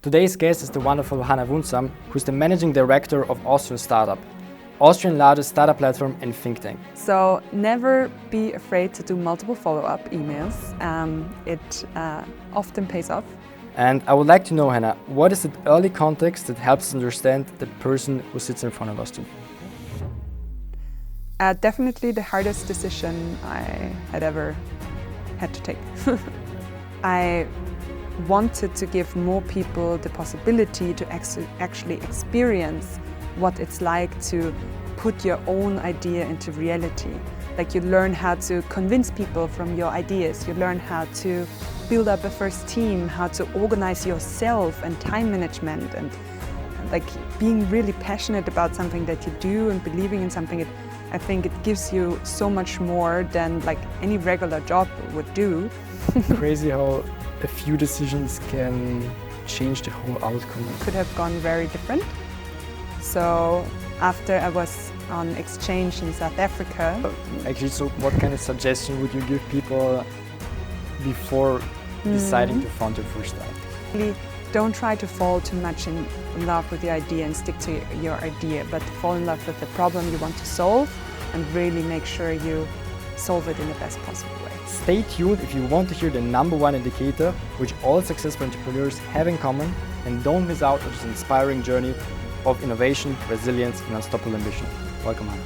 Today's guest is the wonderful Hannah Wundsam, who's the managing director of Austrian Startup, Austrian largest startup platform and think tank. So never be afraid to do multiple follow-up emails. It often pays off. And I would like to know, Hannah, what is the early context that helps us understand the person who sits in front of us today? Definitely the hardest decision I had ever had to take. I wanted to give more people the possibility to actually experience what it's like to put your own idea into reality. Like you learn how to convince people from your ideas, you learn how to build up a first team, how to organize yourself and time management, and like being really passionate about something that you do and believing in something. I think it gives you so much more than like any regular job would do. Crazy how a few decisions can change the whole outcome. Could have gone very different. So after I was on exchange in South Africa. Actually, so what kind of suggestion would you give people before deciding to found your first startup? Really don't try to fall too much in love with the idea and stick to your idea, but fall in love with the problem you want to solve and really make sure you solve it in the best possible way. Stay tuned if you want to hear the #1 indicator which all successful entrepreneurs have in common, and don't miss out on this inspiring journey of innovation, resilience and unstoppable ambition. Welcome, Hannah.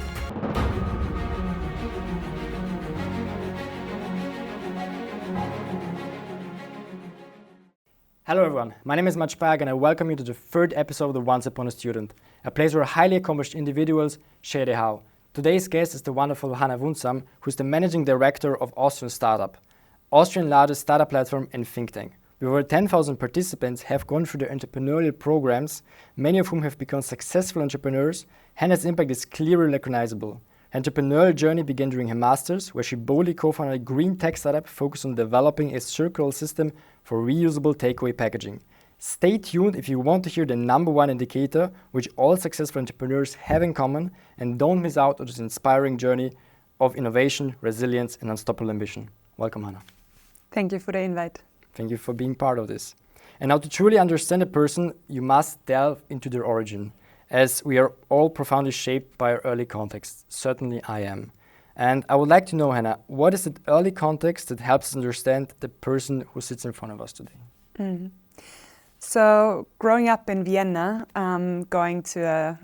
Hello everyone, my name is Matt Sparg and I welcome you to the third episode of the Once Upon a Student, a place where highly accomplished individuals share their how. Today's guest is the wonderful Hannah Wundsam, who's the managing director of Austrian Startup, Austrian largest startup platform and think tank. With over 10,000 participants have gone through the entrepreneurial programs, many of whom have become successful entrepreneurs. Hannah's impact is clearly recognizable. Her entrepreneurial journey began during her master's, where she boldly co-founded a green tech startup focused on developing a circular system for reusable takeaway packaging. Stay tuned if you want to hear the #1 indicator which all successful entrepreneurs have in common, and don't miss out on this inspiring journey of innovation, resilience and unstoppable ambition. Welcome, Hannah. Thank you for the invite. Thank you for being part of this. And now to truly understand a person, you must delve into their origin, as we are all profoundly shaped by our early context. Certainly I am. And I would like to know, Hannah, what is the early context that helps us understand the person who sits in front of us today? So growing up in Vienna, going to a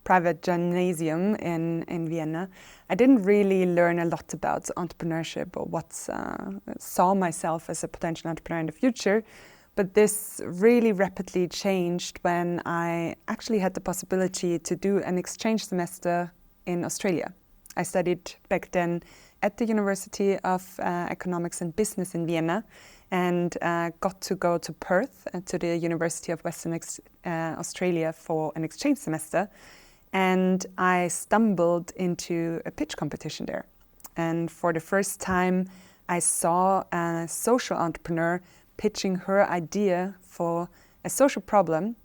private gymnasium in Vienna, I didn't really learn a lot about entrepreneurship or saw myself as a potential entrepreneur in the future. But this really rapidly changed when I actually had the possibility to do an exchange semester in Australia. I studied back then at the University of Economics and Business in Vienna, and got to go to Perth, to the University of Western Australia for an exchange semester. And I stumbled into a pitch competition there. And for the first time, I saw a social entrepreneur pitching her idea for a social problem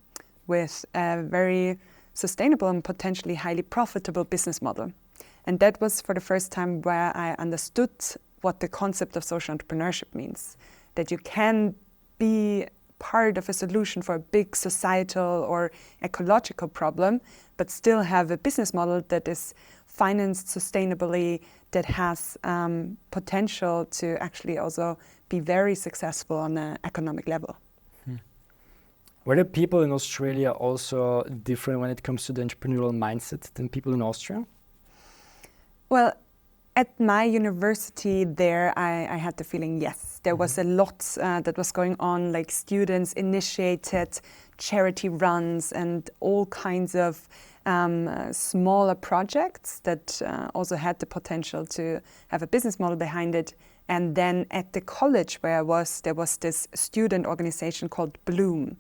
with a very sustainable and potentially highly profitable business model. And that was for the first time where I understood what the concept of social entrepreneurship means. That you can be part of a solution for a big societal or ecological problem, but still have a business model that is financed sustainably, that has potential to actually also be very successful on an economic level. Were the people in Australia also different when it comes to the entrepreneurial mindset than people in Austria? Well, at my university there, I had the feeling, yes, there was a lot that was going on, like students initiated charity runs and all kinds of smaller projects that also had the potential to have a business model behind it. And then at the college where I was, there was this student organization called Bloom.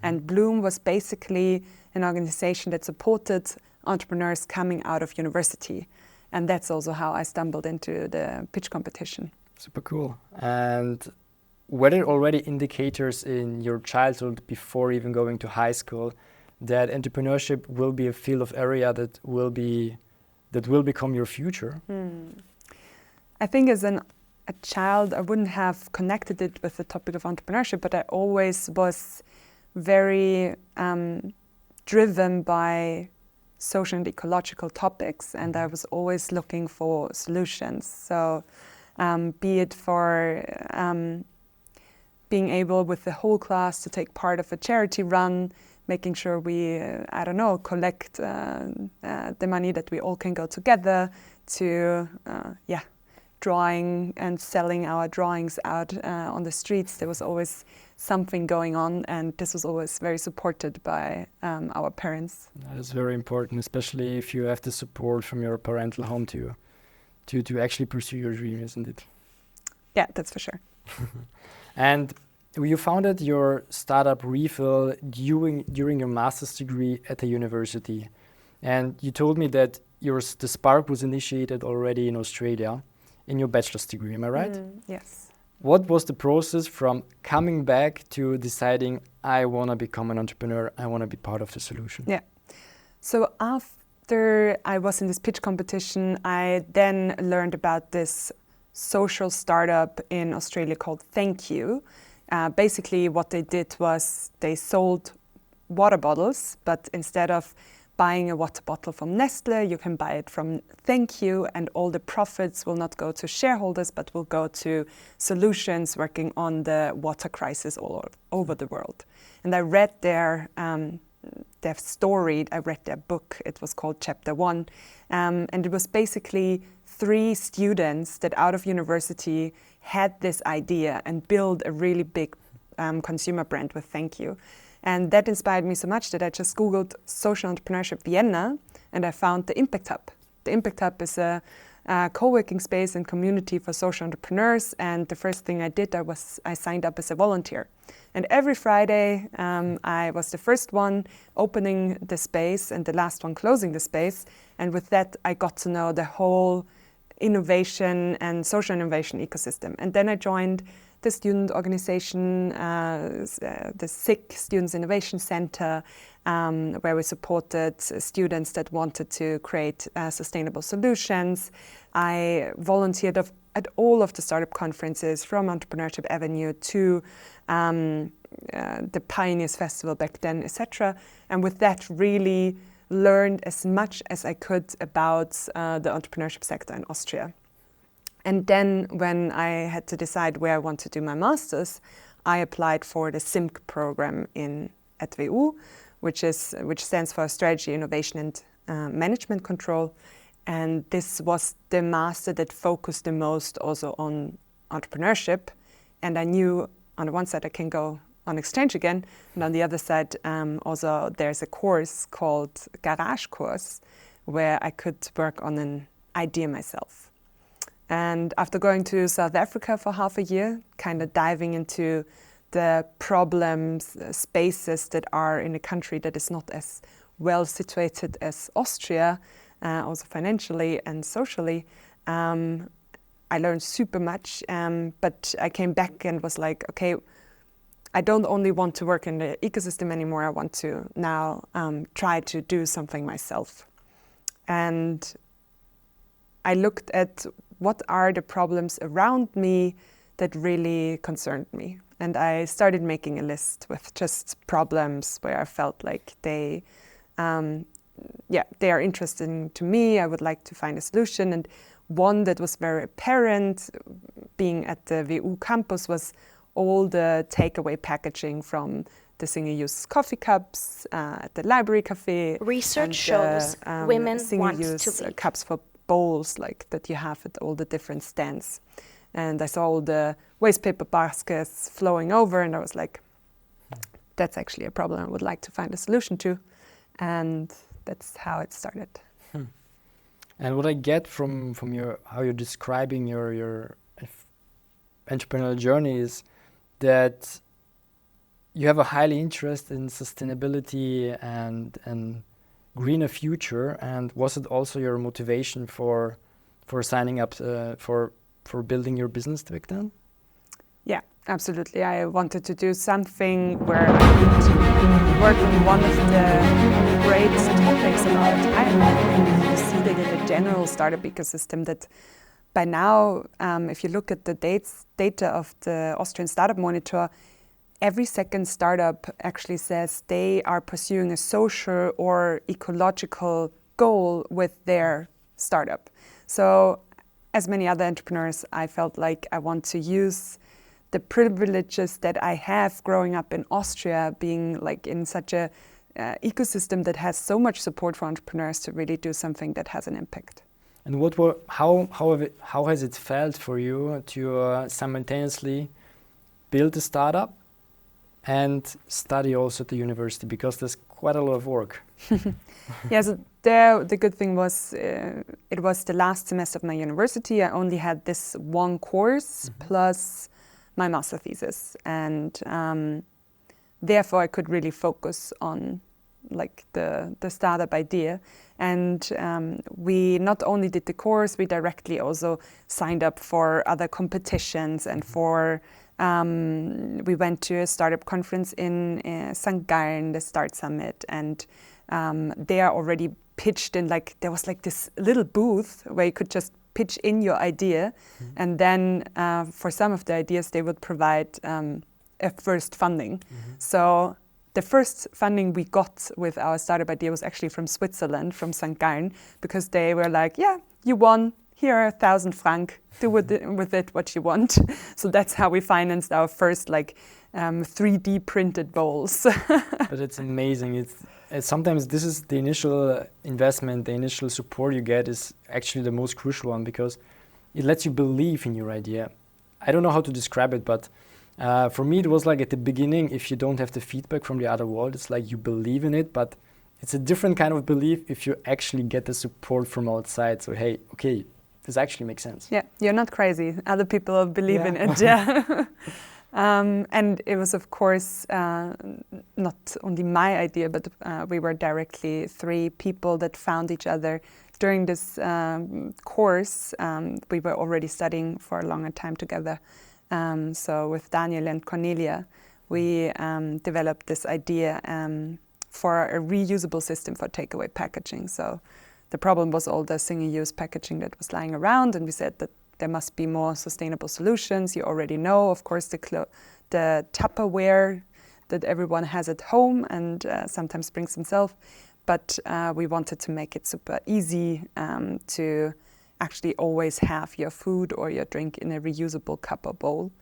And Bloom was basically an organization that supported entrepreneurs coming out of university. And that's also how I stumbled into the pitch competition. Super cool. And were there already indicators in your childhood before even going to high school that entrepreneurship will be a field of area that will become your future? I think as a child, I wouldn't have connected it with the topic of entrepreneurship, but I always was very driven by social and ecological topics, and I was always looking for solutions. So be it for being able with the whole class to take part of a charity run, making sure we, collect the money that we all can go together, to drawing and selling our drawings out on the streets. There was always something going on, and this was always very supported by our parents. That is very important, especially if you have the support from your parental home to actually pursue your dream, isn't it? Yeah, that's for sure. And you founded your startup Refill during your master's degree at the university, and you told me that the spark was initiated already in Australia in your bachelor's degree. Am I right? Yes. What was the process from coming back to deciding I want to become an entrepreneur, I want to be part of the solution? Yeah. So after I was in this pitch competition, I then learned about this social startup in Australia called Thank You. Basically what they did was they sold water bottles, but instead of buying a water bottle from Nestle, you can buy it from Thank You, and all the profits will not go to shareholders, but will go to solutions working on the water crisis all over the world. And I read their story, I read their book, it was called Chapter 1, and it was basically 3 students that out of university had this idea and built a really big consumer brand with Thank You. And that inspired me so much that I just Googled Social Entrepreneurship Vienna, and I found the Impact Hub. The Impact Hub is a co-working space and community for social entrepreneurs, and the first thing I did, I signed up as a volunteer. And every Friday I was the first one opening the space and the last one closing the space, and with that I got to know the whole innovation and social innovation ecosystem. And then I joined the student organization, the SICK Students Innovation Center, where we supported students that wanted to create sustainable solutions. I volunteered at all of the startup conferences, from Entrepreneurship Avenue to the Pioneers Festival back then, etc. And with that really learned as much as I could about the entrepreneurship sector in Austria. And then when I had to decide where I want to do my master's, I applied for the SIMC program at WU, which stands for Strategy, Innovation and Management Control. And this was the master that focused the most also on entrepreneurship. And I knew on the one side I can go on exchange again, and on the other side also there's a course called Garage Course where I could work on an idea myself. And after going to South Africa for half a year, kind of diving into the problems, spaces that are in a country that is not as well situated as Austria, also financially and socially, I learned super much, but I came back and was like, okay, I don't only want to work in the ecosystem anymore, I want to now try to do something myself. And I looked at what are the problems around me that really concerned me. And I started making a list with just problems where I felt like they are interesting to me. I would like to find a solution. And one that was very apparent, being at the WU campus, was all the takeaway packaging from the single-use coffee cups at the library cafe. Research shows women want to single-use cups for bowls like that you have at all the different stands. And I saw all the waste paper baskets flowing over, and I was like, that's actually a problem I would like to find a solution to. And that's how it started. And what I get from how you're describing your entrepreneurial journey is that you have a highly interest in sustainability and greener future. And was it also your motivation for signing up for building your business back then? Yeah, absolutely. I wanted to do something where I could work on one of the great topics of our time. You see that in the general startup ecosystem, that by now, if you look at the data of the Austrian Startup Monitor, every second startup actually says they are pursuing a social or ecological goal with their startup. So as many other entrepreneurs, I felt like I want to use the privileges that I have growing up in Austria, being like in such a ecosystem that has so much support for entrepreneurs to really do something that has an impact. And how has it felt for you to simultaneously build a startup and study also at the university, because there's quite a lot of work? Yeah, so the good thing was it was the last semester of my university. I only had this one course plus my master thesis, and therefore I could really focus on like the startup idea. And we not only did the course, we directly also signed up for other competitions, and we went to a startup conference in St. Gallen, the Start Summit, and there already pitched in, like there was like this little booth where you could just pitch in your idea, and then for some of the ideas they would provide a first funding. So the first funding we got with our startup idea was actually from Switzerland, from St. Gallen, because they were like, yeah, you won, here are 1,000 franc, do with it what you want. So that's how we financed our first 3D printed bowls. But it's amazing. It's sometimes this is the initial investment, the initial support you get is actually the most crucial one, because it lets you believe in your idea. I don't know how to describe it, but for me it was like at the beginning, if you don't have the feedback from the other world, it's like you believe in it, but it's a different kind of belief if you actually get the support from outside. So hey, okay, this actually makes sense. Yeah, you're not crazy. Other people believe in it. Yeah. And it was, of course, not only my idea, but we were directly 3 people that found each other during this course. We were already studying for a longer time together. So with Daniel and Cornelia, we developed this idea for a reusable system for takeaway packaging. So the problem was all the single-use packaging that was lying around, and we said that there must be more sustainable solutions. You already know, of course, the Tupperware that everyone has at home and sometimes brings themselves. But we wanted to make it super easy to actually always have your food or your drink in a reusable cup or bowl.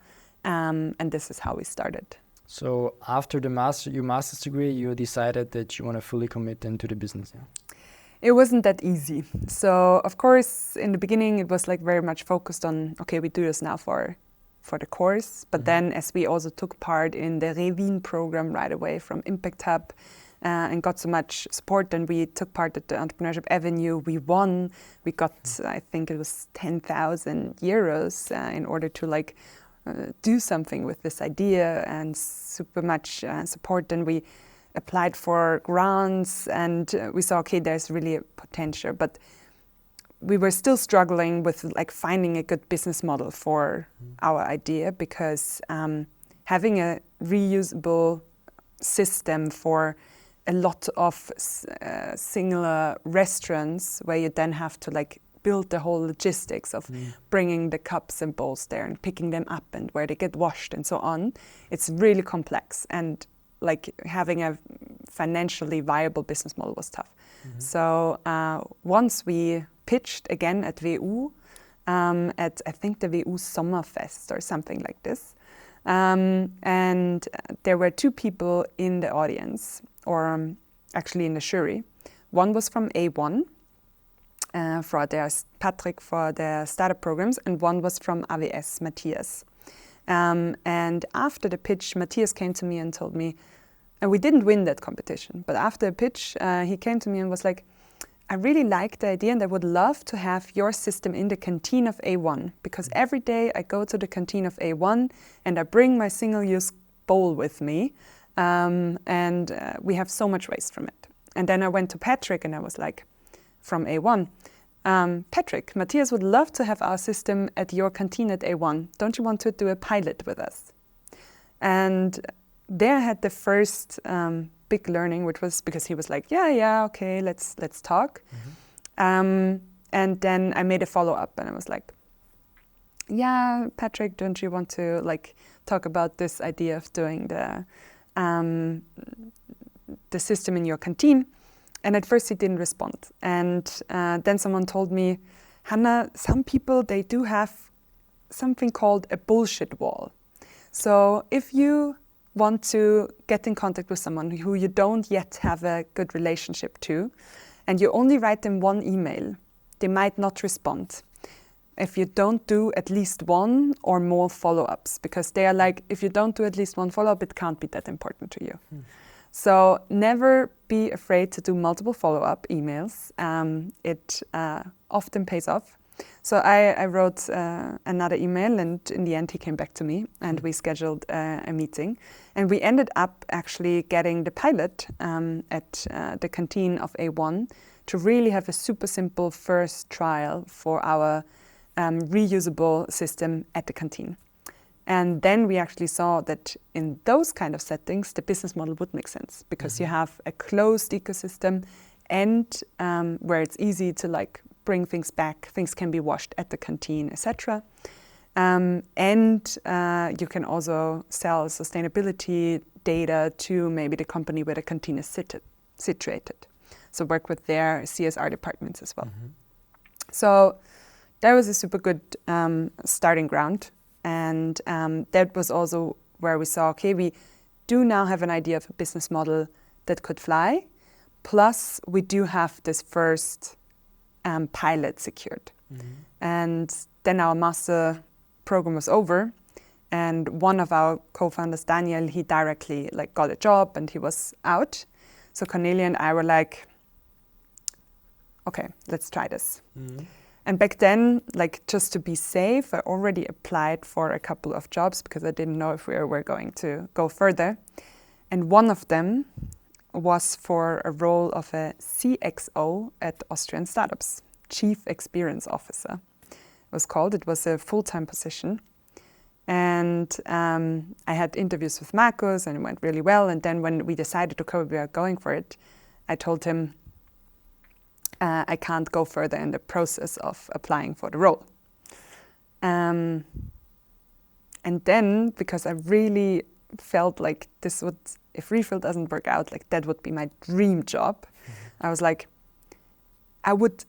And this is how we started. So after your master's degree, you decided that you want to fully commit then to the business, yeah? It wasn't that easy. So of course, in the beginning, it was like very much focused on, okay, we do this now for the course. But then as we also took part in the Revin program right away from Impact Hub and got so much support, then we took part at the Entrepreneurship Avenue. We won. We got, I think it was 10,000 euros in order to do something with this idea, and super much support. Then we applied for grants, and we saw, okay, there's really a potential, but we were still struggling with finding a good business model for our idea, because having a reusable system for a lot of singular restaurants, where you then have to build the whole logistics of bringing the cups and bowls there and picking them up and where they get washed and so on, it's really complex, and having a financially viable business model was tough. So once we pitched again at WU, at I think the WU Sommerfest or something like this, and there were 2 people in the audience, or actually in the jury. One was from A1, for their Patrick for their startup programs, and one was from AWS, Matthias. And after the pitch, Matthias came to me and told me, and we didn't win that competition, but after the pitch, he came to me and was like, I really like the idea and I would love to have your system in the canteen of A1, because every day I go to the canteen of A1 and I bring my single-use bowl with me, and we have so much waste from it. And then I went to Patrick and I was like, from A1, Patrick, Matthias would love to have our system at your canteen at A1. Don't you want to do a pilot with us? And there I had the first big learning, which was because he was like, yeah, okay, let's talk. And then I made a follow-up and I was like, yeah, Patrick, don't you want to talk about this idea of doing the system in your canteen. And at first he didn't respond. And then someone told me, Hannah, some people, they do have something called a bullshit wall. So if you want to get in contact with someone who you don't yet have a good relationship to, and you only write them one email, they might not respond if you don't do at least one or more follow-ups, because they are like, if you don't do at least one follow-up, it can't be that important to you. So never be afraid to do multiple follow-up emails. It often pays off. So I wrote another email, and in the end he came back to me, and we scheduled a meeting. And we ended up actually getting the pilot at the canteen of A1 to really have a super simple first trial for our reusable system at the canteen. And then we actually saw that in those kind of settings, the business model would make sense, because you have a closed ecosystem, and where it's easy to like bring things back, things can be washed at the canteen, etc. And you can also sell sustainability data to maybe the company where the canteen is situated. So work with their CSR departments as well. So that was a super good starting ground. And that was also where we saw, okay, we do now have an idea of a business model that could fly. Plus, we do have this first pilot secured. And then our master program was over. And one of our co-founders, Daniel, he directly like got a job and he was out. So Cornelia and I were like, okay, let's try this. And back then, like just to be safe, I already applied for a couple of jobs because I didn't know if we were going to go further. And one of them was for a role of a CXO at Austrian Startups, Chief Experience Officer. It was called. It was a full-time position. And I had interviews with Marcus and it went really well. And then when we decided, okay, we are going for it, I told him, I can't go further in the process of applying for the role. And then, because I really felt like this would, if Refill doesn't work out, like that would be my dream job, I was like, I would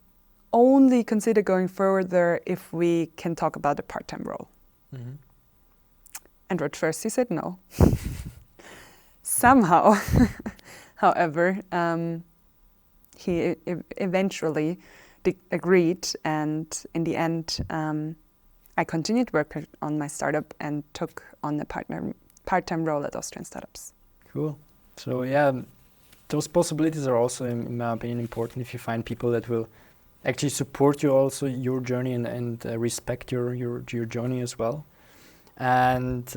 only consider going further if we can talk about a part-time role. And at first he said no. Somehow, however, he eventually agreed, and in the end, I continued working on my startup and took on a part-time role at Austrian Startups. Cool. So yeah, those possibilities are also, in my opinion, important if you find people that will actually support you also, your journey, and respect your journey as well. And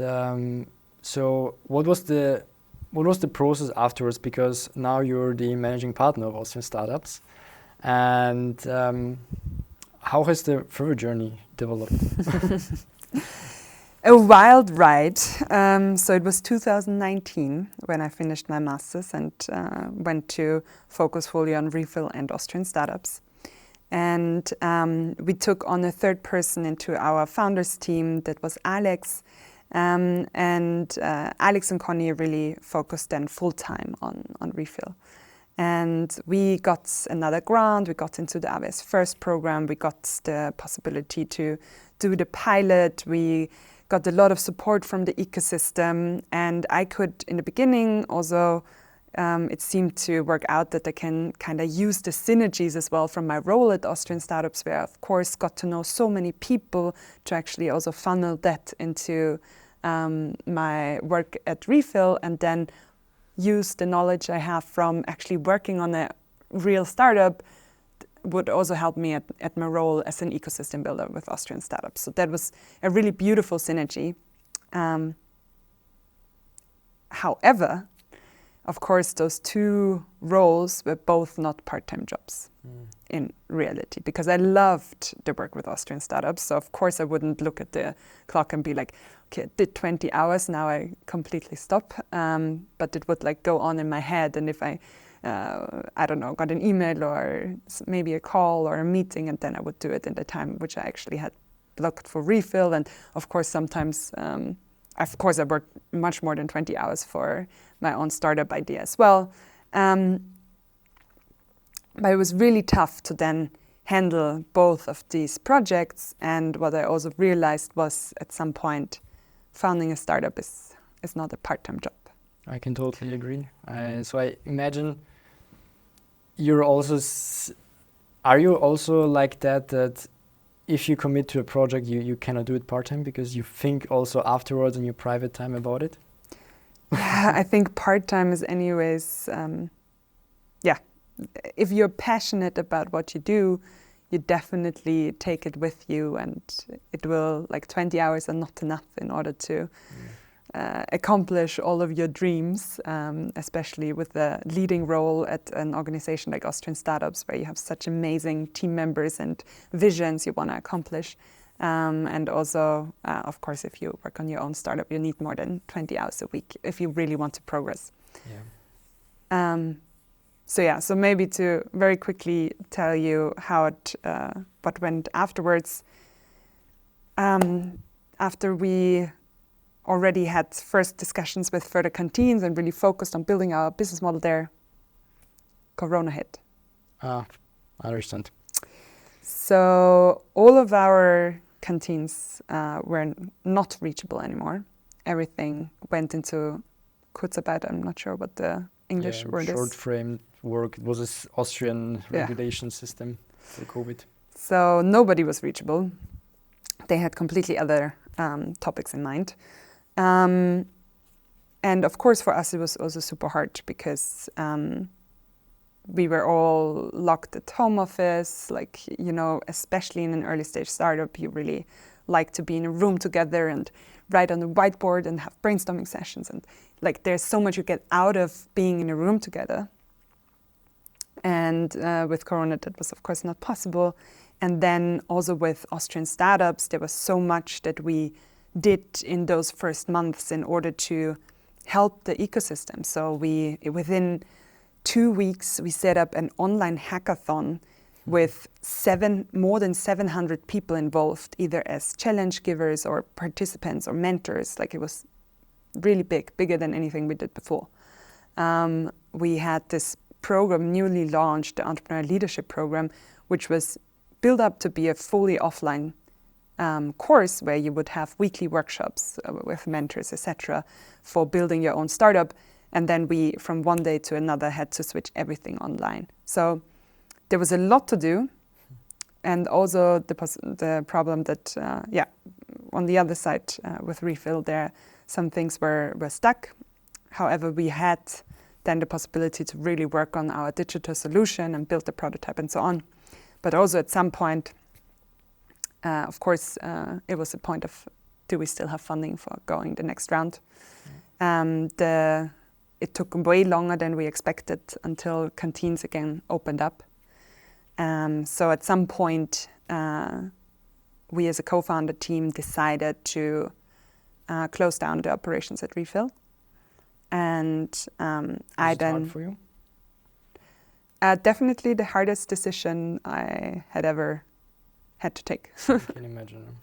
so what was the process afterwards? Because now you're the managing partner of Austrian Startups. And how has the further journey developed? A wild ride. So it was 2019 when I finished my master's and went to focus fully on Refill and Austrian Startups. And we took on a third person into our founders team, that was Alex. And Alex and Connie really focused then full-time on Refill. And we got another grant, we got into the AWS First program, we got the possibility to do the pilot, we got a lot of support from the ecosystem, and I could, in the beginning, also, it seemed to work out that I can kind of use the synergies as well from my role at Austrian Startups, where I, of course, got to know so many people, to actually also funnel that into my work at Refill, and then use the knowledge I have from actually working on a real startup would also help me at my role as an ecosystem builder with Austrian Startups. So that was a really beautiful synergy. However, of course, those two roles were both not part-time jobs in reality, because I loved the work with Austrian Startups. So of course I wouldn't look at the clock and be like, okay, I did 20 hours, now I completely stop. But it would like go on in my head. And if I don't know, got an email or maybe a call or a meeting, and then I would do it in the time which I actually had blocked for Refill. And of course, sometimes of course, I worked much more than 20 hours for my own startup idea as well. But it was really tough to then handle both of these projects. And what I also realized was at some point, founding a startup is not a part-time job. I can totally agree. So I imagine you're also, are you also like that if you commit to a project, you cannot do it part-time because you think also afterwards in your private time about it? Yeah, I think part-time is anyways, if you're passionate about what you do, you definitely take it with you, and it will, 20 hours are not enough in order to accomplish all of your dreams, especially with the leading role at an organization like Austrian Startups, where you have such amazing team members and visions you want to accomplish. And also, of course, if you work on your own startup, you need more than 20 hours a week if you really want to progress. Yeah. So maybe to very quickly tell you how what went afterwards. After we already had first discussions with further canteens and really focused on building our business model there, Corona hit. I understand. So all of our canteens were not reachable anymore. Everything went into Kurzarbeit. I'm not sure what the English word is. Short frame work. It was an Austrian regulation system for COVID. So nobody was reachable. They had completely other topics in mind. And of course, for us, it was also super hard because we were all locked at home office. Especially in an early stage startup, you really like to be in a room together and write on a whiteboard and have brainstorming sessions. And there's so much you get out of being in a room together. And with Corona, that was of course not possible. And then also with Austrian Startups, there was so much that we did in those first months in order to help the ecosystem. So within 2 weeks, we set up an online hackathon with more than 700 people involved, either as challenge givers or participants or mentors. It was really bigger than anything we did before. We had this program newly launched, the Entrepreneurial Leadership Program, which was built up to be a fully offline course where you would have weekly workshops with mentors, etc., for building your own startup. And then we, from one day to another, had to switch everything online. So there was a lot to do. And also the problem that, on the other side with Refill, some things were stuck. However, we had then the possibility to really work on our digital solution and build the prototype and so on. But also at some point, of course, it was a point of, do we still have funding for going the next round? It took way longer than we expected until canteens again opened up. So at some point, we as a co-founder team decided to close down the operations at Refill. And I then... hard for you? Definitely the hardest decision I had ever had to take. I can imagine.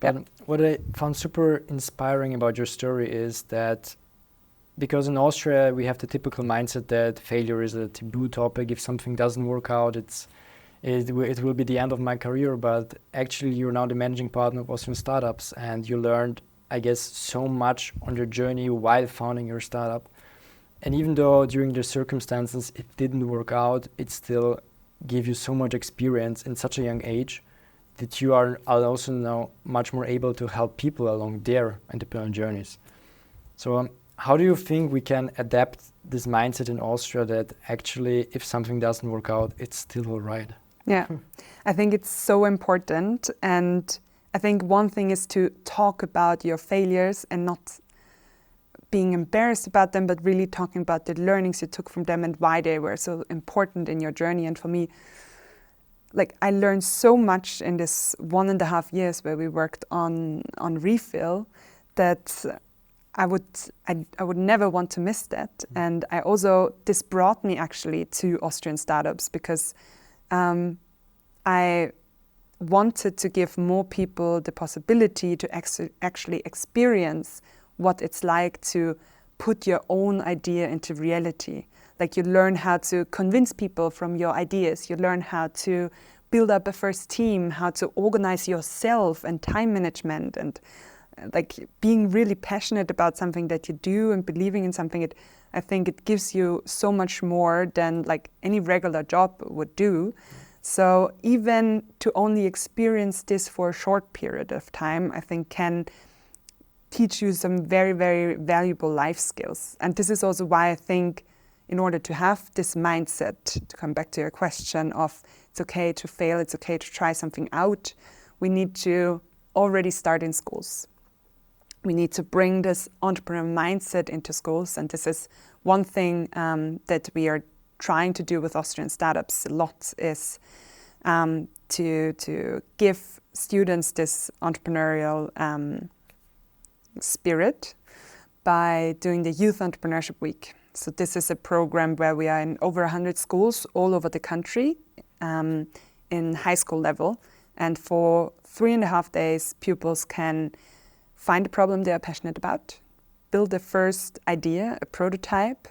But what I found super inspiring about your story is that, because in Austria we have the typical mindset that failure is a taboo topic. If something doesn't work out, it will be the end of my career. But actually, you're now the managing partner of Austrian Startups, and you learned, I guess, so much on your journey while founding your startup. And even though during the circumstances it didn't work out, it still gave you so much experience in such a young age that you are also now much more able to help people along their entrepreneurial journeys. So how do you think we can adapt this mindset in Austria that actually if something doesn't work out, it's still all right? Yeah, I think it's so important. And I think one thing is to talk about your failures and not being embarrassed about them, but really talking about the learnings you took from them and why they were so important in your journey. And for me, I learned so much in this 1.5 years where we worked on Refill that I would never want to miss that. And this brought me actually to Austrian Startups because I wanted to give more people the possibility to actually experience what it's like to put your own idea into reality. Like you learn how to convince people from your ideas, you learn how to build up a first team, how to organize yourself and time management, and like being really passionate about something that you do and believing in something. I think it gives you so much more than like any regular job would do. So even to only experience this for a short period of time, I think can teach you some very, very valuable life skills. And this is also why I think in order to have this mindset, to come back to your question of it's okay to fail, it's okay to try something out, we need to already start in schools. We need to bring this entrepreneur mindset into schools. And this is one thing that we are trying to do with Austrian Startups a lot, is to give students this entrepreneurial spirit by doing the Youth Entrepreneurship Week. So this is a program where we are in over 100 schools all over the country in high school level. And for 3.5 days, pupils can find a problem they are passionate about, build a first idea, a prototype,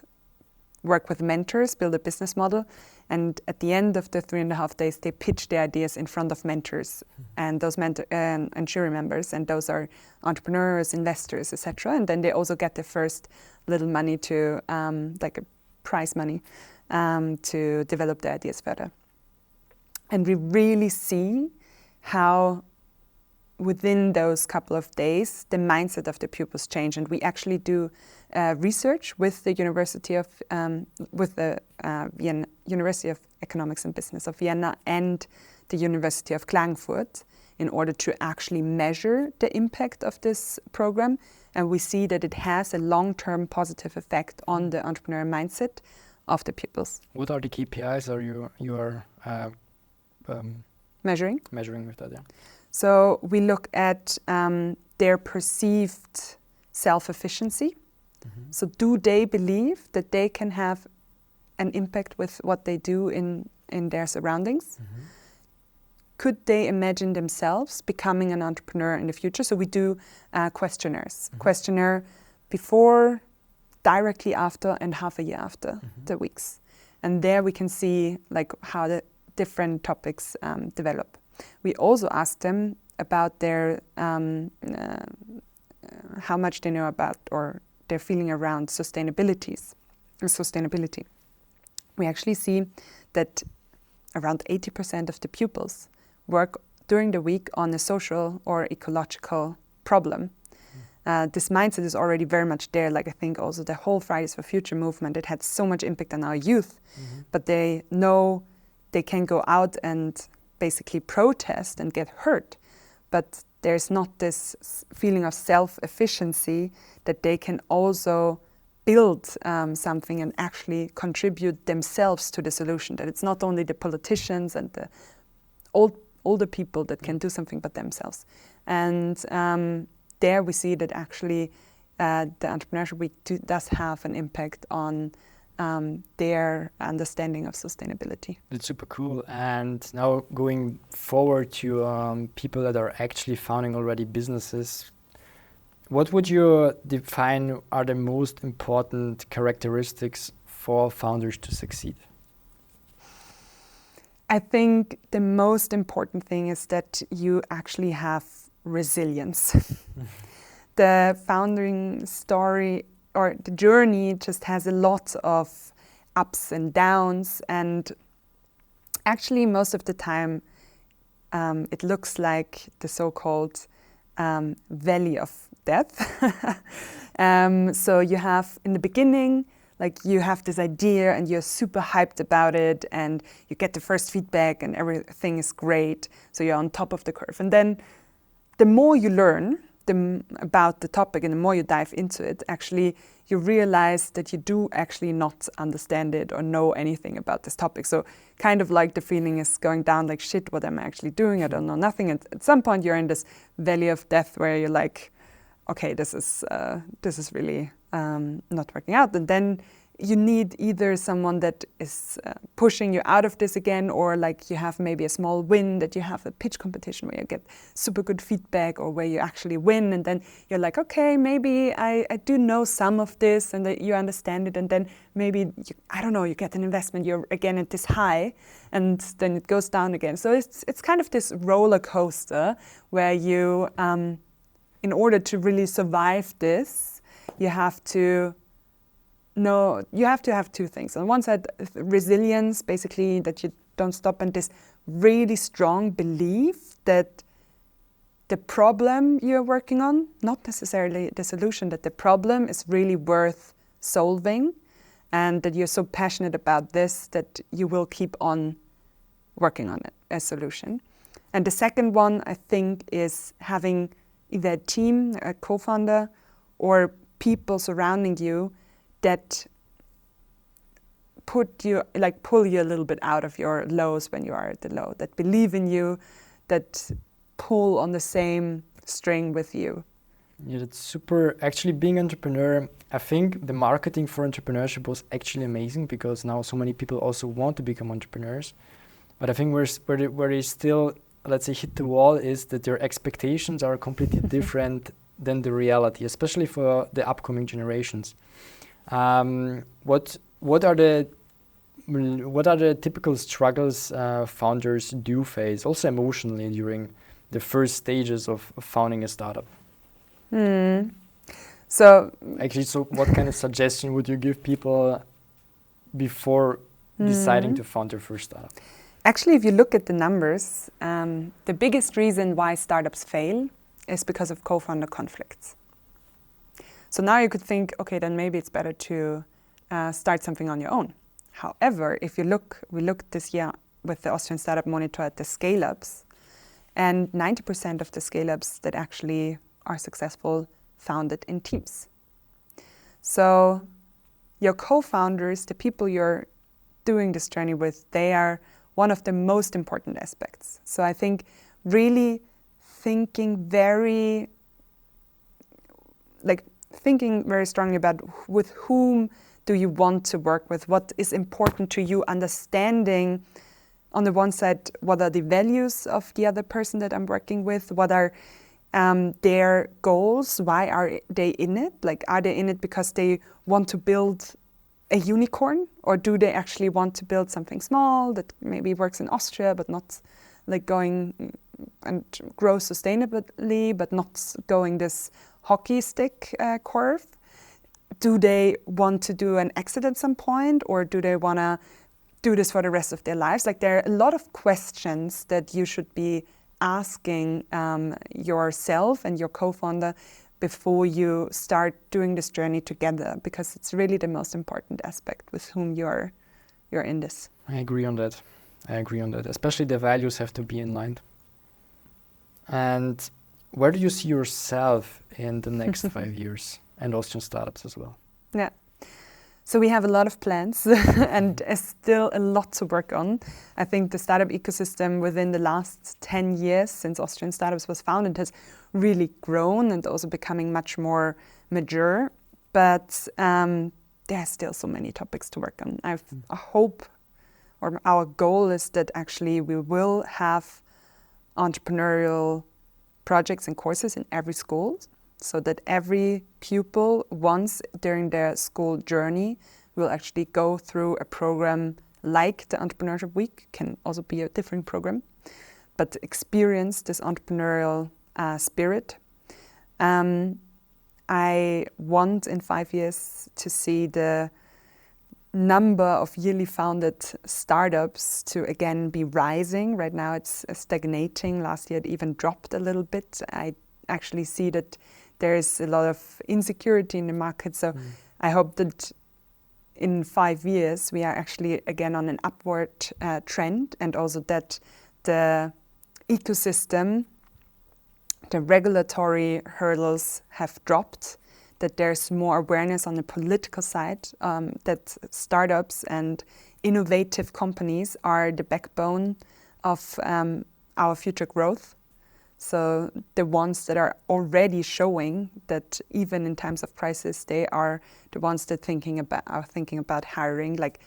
work with mentors, build a business model. And at the end of the 3.5 days, they pitch their ideas in front of mentors and those and jury members. And those are entrepreneurs, investors, etc. And then they also get their first little money to, like a prize money, to develop their ideas further. And we really see how within those couple of days, the mindset of the pupils change. And we actually do research with the University of University of Economics and Business of Vienna and the University of Klagenfurt in order to actually measure the impact of this program. And we see that it has a long-term positive effect on the entrepreneurial mindset of the pupils. What are the KPIs you are measuring? Measuring with that, yeah. So we look at their perceived self-efficiency. Mm-hmm. So do they believe that they can have an impact with what they do in their surroundings? Mm-hmm. Could they imagine themselves becoming an entrepreneur in the future? So we do questionnaires. Mm-hmm. Questionnaire before, directly after, and half a year after mm-hmm. the weeks. And there we can see like how the different topics develop. We also ask them about their how much they know about or their feeling around sustainability. We actually see that around 80% of the pupils work during the week on a social or ecological problem. This mindset is already very much there. Like I think also the whole Fridays for Future movement, it had so much impact on our youth, mm-hmm. but they know they can go out and basically protest and get hurt, but there's not this feeling of self-efficiency that they can also build something and actually contribute themselves to the solution, that it's not only the politicians and the older people that can do something but themselves. And there we see that actually the Entrepreneurship Week does have an impact on their understanding of sustainability. That's super cool. And now going forward to people that are actually founding already businesses, what would you define are the most important characteristics for founders to succeed? I think the most important thing is that you actually have resilience. The founding story or the journey just has a lot of ups and downs, and actually most of the time it looks like the so-called valley of death. So you have in the beginning, like you have this idea and you're super hyped about it and you get the first feedback and everything is great. So you're on top of the curve. And then the more you learn about the topic and the more you dive into it, actually you realize that you do actually not understand it or know anything about this topic. So kind of like the feeling is going down like, shit, what am I actually doing? I don't know nothing. And at some point you're in this valley of death where you're like, okay, this is really not working out. And then you need either someone that is pushing you out of this again, or like you have maybe a small win, that you have a pitch competition where you get super good feedback, or where you actually win, and then you're like, okay, maybe I do know some of this, and that you understand it, and then maybe, you get an investment, you're again at this high, and then it goes down again. So it's kind of this roller coaster where you, in order to really survive this, you have to have two things. On one side, resilience, basically that you don't stop, and this really strong belief that the problem you're working on, not necessarily the solution, that the problem is really worth solving, and that you're so passionate about this that you will keep on working on it, a solution. And the second one, I think, is having either a team, a co-founder, or people surrounding you that pull you a little bit out of your lows when you are at the low, that believe in you, that pull on the same string with you. Yeah, that's super. Actually, being an entrepreneur, I think the marketing for entrepreneurship was actually amazing, because now so many people also want to become entrepreneurs. But I think where they still, let's say, hit the wall is that their expectations are completely different than the reality, especially for the upcoming generations. What are the typical struggles founders do face, also emotionally, during the first stages of founding a startup? So what kind of suggestion would you give people before deciding to found their first startup? Actually, if you look at the numbers, the biggest reason why startups fail is because of co-founder conflicts. So now you could think, okay, then maybe it's better to start something on your own. However, if we looked this year with the Austrian Startup Monitor at the scale-ups, and 90% of the scale-ups that actually are successful founded in teams. So your co-founders, the people you're doing this journey with, they are one of the most important aspects. So I think really thinking very strongly about with whom do you want to work with, what is important to you, understanding on the one side what are the values of the other person that I'm working with, what are their goals, why are they in it? Like, are they in it because they want to build a unicorn, or do they actually want to build something small that maybe works in Austria but not like going and grow sustainably, but not going this hockey stick curve? Do they want to do an exit at some point, or do they want to do this for the rest of their lives? Like, there are a lot of questions that you should be asking yourself and your co-founder before you start doing this journey together, because it's really the most important aspect with whom you're in this. I agree on that. Especially the values have to be in line. And where do you see yourself in the next 5 years, and Austrian Startups as well? Yeah. So we have a lot of plans and still a lot to work on. I think the startup ecosystem within the last 10 years since Austrian Startups was founded has really grown and also becoming much more mature. But there are still so many topics to work on. I hope, or our goal is that actually we will have entrepreneurial projects and courses in every school, so that every pupil, once during their school journey, will actually go through a program like the Entrepreneurship Week, can also be a different program, but experience this entrepreneurial spirit. I want in 5 years to see the number of yearly founded startups to again be rising. Right now it's stagnating. Last year it even dropped a little bit. I actually see that there is a lot of insecurity in the market. So I hope that in 5 years we are actually again on an upward trend, and also that the ecosystem, the regulatory hurdles have dropped, that there's more awareness on the political side, that startups and innovative companies are the backbone of our future growth. So the ones that are already showing that even in times of crisis, they are the ones that are thinking about hiring. Like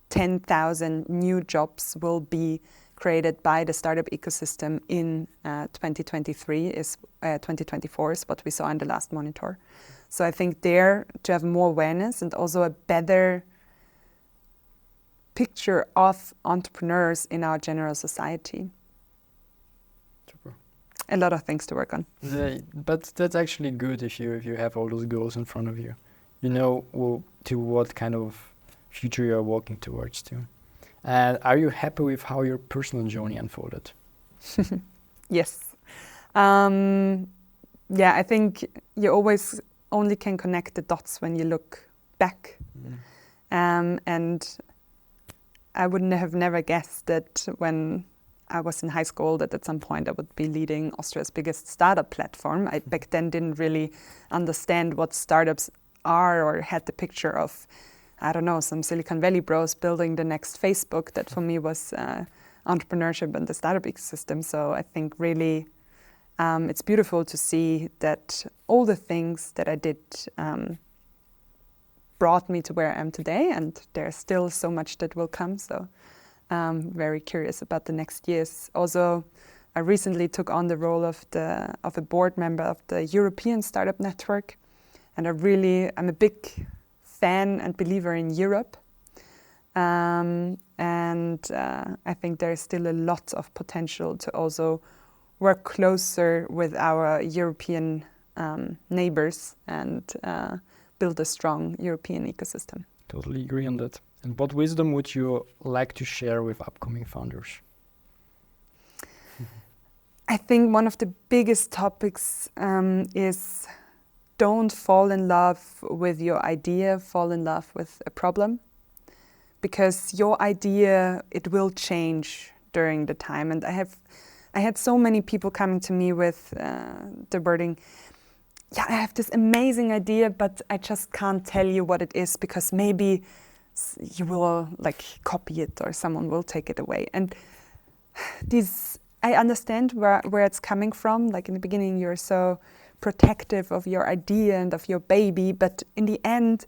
10,000 new jobs will be created by the startup ecosystem in 2024 is what we saw in the last monitor. So I think there to have more awareness and also a better picture of entrepreneurs in our general society. Super. A lot of things to work on. But that's actually good if you have all those goals in front of you. You know to what kind of future you're walking towards to. And are you happy with how your personal journey unfolded? Yes. I think you always only can connect the dots when you look back. And I would have never guessed that when I was in high school that at some point I would be leading Austria's biggest startup platform. I back then didn't really understand what startups are or had the picture of, I don't know, some Silicon Valley bros building the next Facebook. That for me was entrepreneurship and the startup ecosystem. So I think really it's beautiful to see that all the things that I did brought me to where I am today, and there's still so much that will come. So very curious about the next years. Also, I recently took on the role of a board member of the European Startup Network, and I'm a big fan and believer in Europe. I think there is still a lot of potential to also work closer with our European neighbors and build a strong European ecosystem. Totally agree on that. And what wisdom would you like to share with upcoming founders? I think one of the biggest topics is don't fall in love with your idea, fall in love with a problem. Because your idea, it will change during the time. And I had so many people coming to me with the wording, I have this amazing idea, but I just can't tell you what it is because maybe you will copy it or someone will take it away. And I understand where it's coming from. Like in the beginning, you're so protective of your idea and of your baby, but in the end,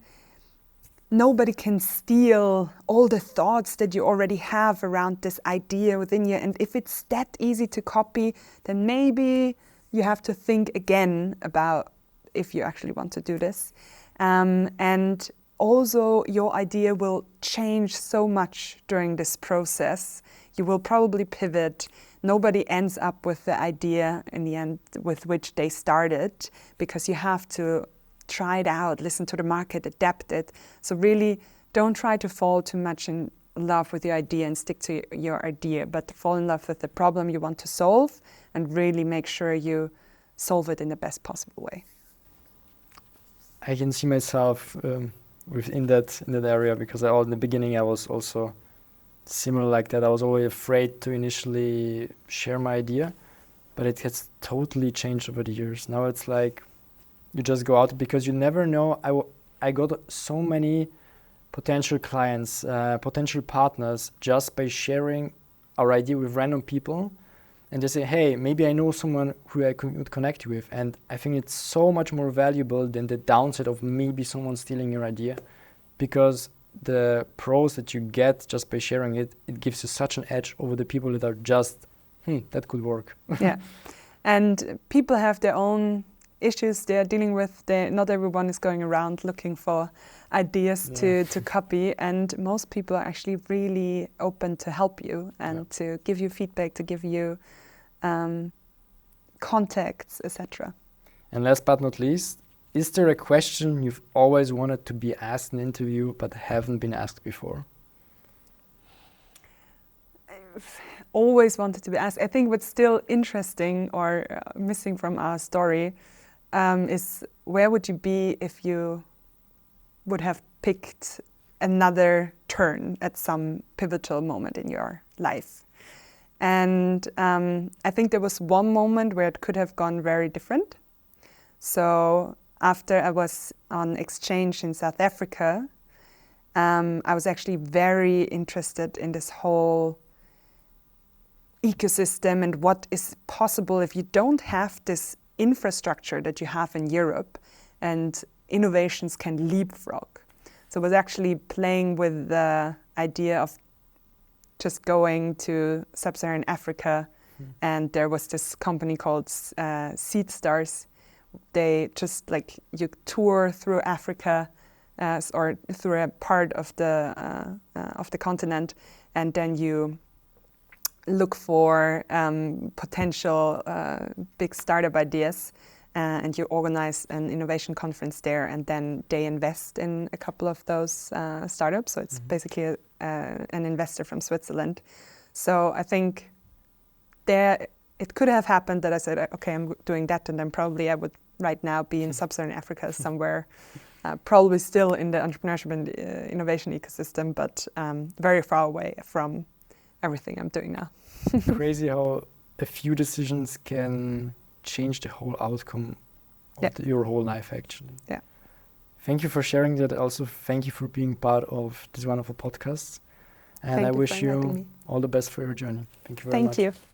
nobody can steal all the thoughts that you already have around this idea within you. And if it's that easy to copy, then maybe you have to think again about if you actually want to do this. And also, your idea will change so much during this process. You will probably pivot. Nobody ends up with the idea in the end with which they started, because you have to try it out, listen to the market, adapt it. So really, don't try to fall too much in love with your idea and stick to your idea, but fall in love with the problem you want to solve and really make sure you solve it in the best possible way. I can see myself within that area, because in the beginning I was also similar like that. I was always afraid to initially share my idea, but it has totally changed over the years. Now it's like you just go out, because you never know. I got so many potential clients, potential partners, just by sharing our idea with random people. And they say, hey, maybe I know someone who I could connect you with. And I think it's so much more valuable than the downside of maybe someone stealing your idea, because the pros that you get just by sharing it, it gives you such an edge over the people that are just, that could work. Yeah. And people have their own issues they are dealing with. Not everyone is going around looking for ideas to copy, and most people are actually really open to help you and to give you feedback, to give you contacts, etc. And last but not least, is there a question you've always wanted to be asked in an interview but haven't been asked before? I've always wanted to be asked. I think what's still interesting or missing from our story is, where would you be if you would have picked another turn at some pivotal moment in your life? And I think there was one moment where it could have gone very different. So after I was on exchange in South Africa, I was actually very interested in this whole ecosystem and what is possible if you don't have this infrastructure that you have in Europe, and innovations can leapfrog. So I was actually playing with the idea of just going to sub-Saharan Africa, and there was this company called Seed Stars. They just like you tour through Africa or through a part of the continent, and then you look for potential big startup ideas, and you organize an innovation conference there, and then they invest in a couple of those startups. So it's basically an investor from Switzerland. So I think it could have happened that I said, okay, I'm doing that, and then probably I would right now be in sub-Saharan Africa somewhere, probably still in the entrepreneurship and innovation ecosystem, but very far away from everything I'm doing now. Crazy how a few decisions can change the whole outcome of your whole life, actually. Yeah. Thank you for sharing that. Also, thank you for being part of this wonderful podcast. And I wish you all the best for your journey. Thank you very much. Thank you.